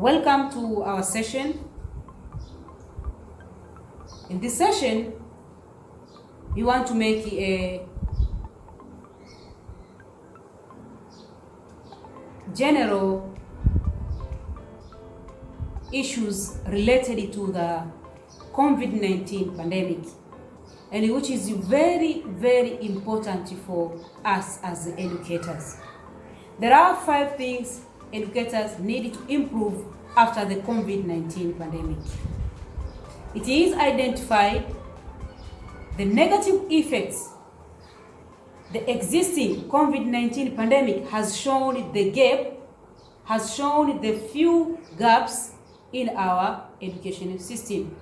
Welcome to our session. In this session, we want to make a general issues related to the COVID-19 pandemic, and which is very, very important for us as educators. There are 5 things educators need to improve after the COVID-19 pandemic. It is identified the negative effects the existing COVID-19 pandemic has shown the few gaps in our education system.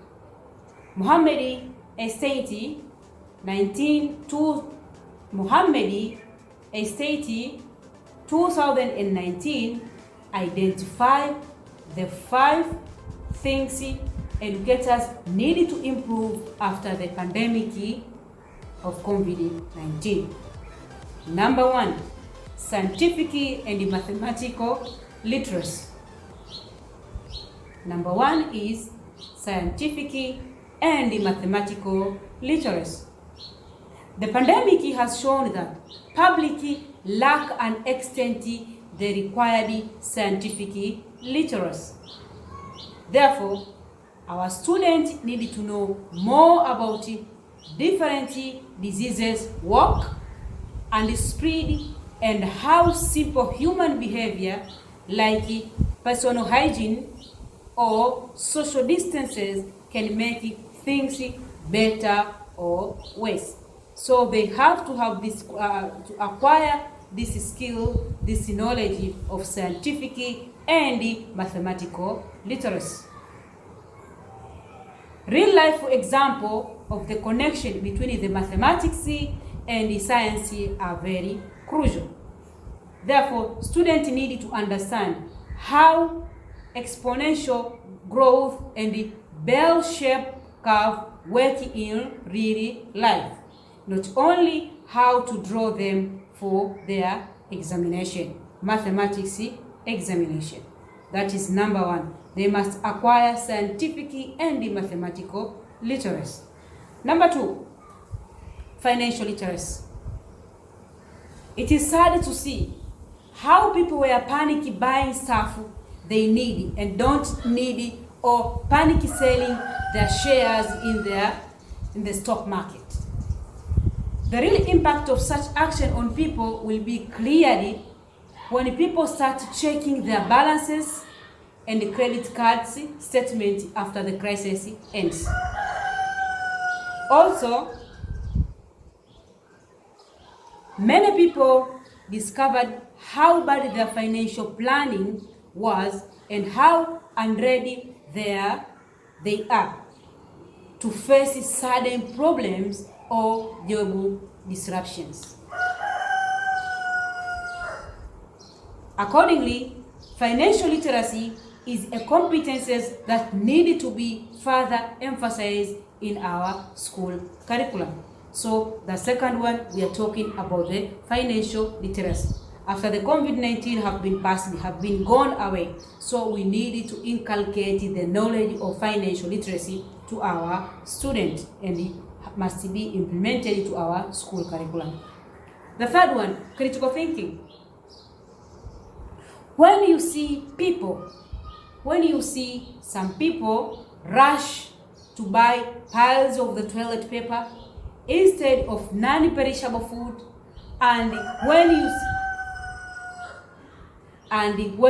Mohammadi Estate 2019 identified the 5 things educators needed to improve after the pandemic of COVID-19. Number 1, scientific and mathematical literacy. Number 1 is scientific and mathematical literacy. The pandemic has shown that public lack an extent the required scientific literacy. Therefore, our students need to know more about different diseases work and spread, and how simple human behavior like personal hygiene or social distances can make things better or worse. So they have to have this to acquire this skill, this knowledge of scientific and mathematical literacy. Real life example of the connection between the mathematics and the science are very crucial. Therefore, students need to understand how exponential growth and the bell-shaped curve work in real life, not only how to draw them for their examination, mathematics examination. That is number 1. They must acquire scientific and mathematical literacy. Number 2, financial literacy. It is sad to see how people were panic buying stuff they need and don't need, or panic selling their shares in the stock market. The real impact of such action on people will be clearly when people start checking their balances and the credit cards statement after the crisis ends. Also, many people discovered how bad their financial planning was and how unready they are to face sudden problems or job disruptions. Accordingly, financial literacy is a competence that need to be further emphasized in our school curriculum. So the second one, we are talking about the financial literacy. After the COVID-19 have been gone away, so we need to inculcate the knowledge of financial literacy to our students, and it must be implemented to our school curriculum. The third one, critical thinking. When you see some people rush to buy piles of the toilet paper instead of non-perishable food, and when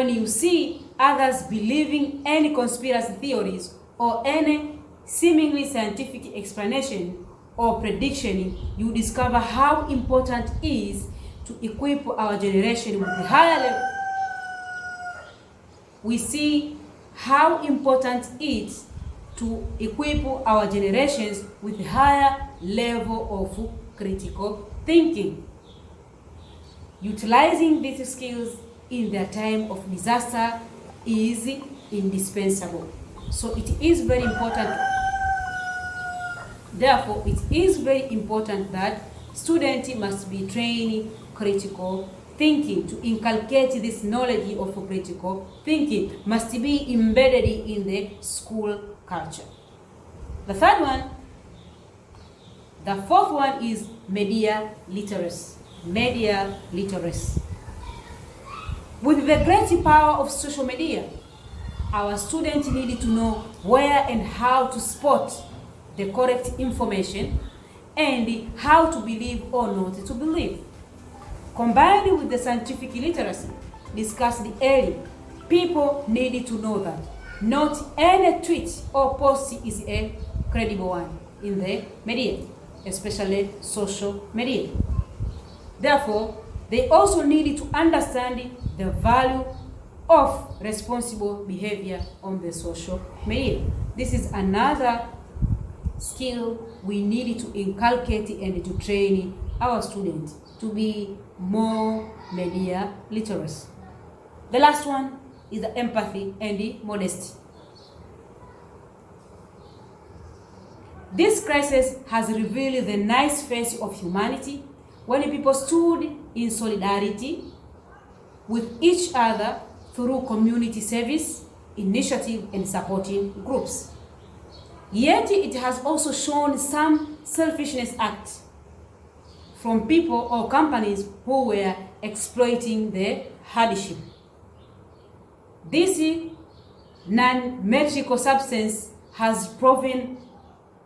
you see others believing any conspiracy theories or any seemingly scientific explanation or prediction, you discover how important it is to equip our generation with the higher level. We see how important it is to equip our generations with a higher level of critical thinking. Utilizing these skills in their time of disaster is indispensable. So it is very important. Therefore, it is very important that students must be trained critical thinking, to inculcate this knowledge of critical thinking, must be embedded in the school culture. The fourth one is media literacy. Media literacy. With the great power of social media, our students need to know where and how to spot the correct information and how to believe or not to believe. Combined with the scientific literacy discussed earlier, people need to know that not any tweet or post is a credible one in the media, especially social media. Therefore, they also need to understand the value of responsible behavior on the social media. This is another skill we need to inculcate and to train our students to be more media literate. The last one is the empathy and the modesty. This crisis has revealed the nice face of humanity when people stood in solidarity with each other through community service, initiative, and supporting groups. Yet it has also shown some selfishness acts from people or companies who were exploiting the hardship. This non-metrical substance has proven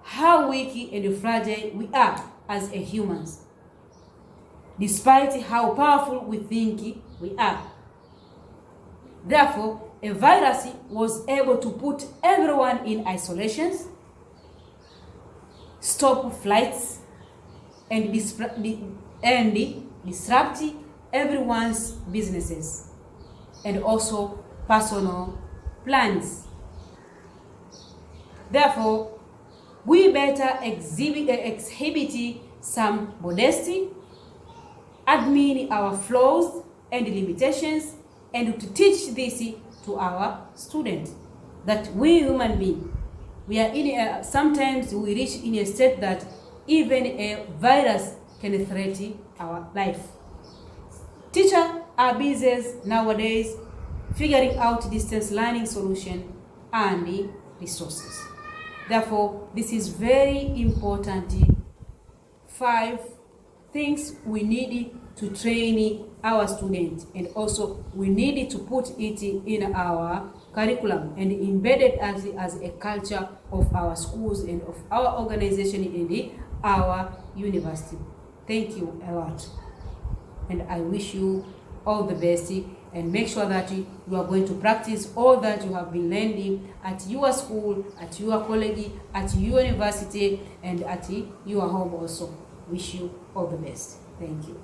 how weak and fragile we are as humans, despite how powerful we think we are. Therefore, a virus was able to put everyone in isolation, stop flights, and disrupt everyone's businesses and also personal plans. Therefore, we better exhibit some modesty, admit our flaws and limitations, and to teach this to our students, that we human beings, we are sometimes we reach in a state that even a virus can threaten our life. Teachers are busy nowadays figuring out distance learning solution and resources. Therefore, this is very important. 5 things we need to train our students, and also we need to put it in our curriculum and embed it as a culture of our schools and of our organization in our university. Thank you a lot, and I wish you all the best, and make sure that you are going to practice all that you have been learning at your school, at your college, at your university, and at your home also. Wish you all the best. Thank you.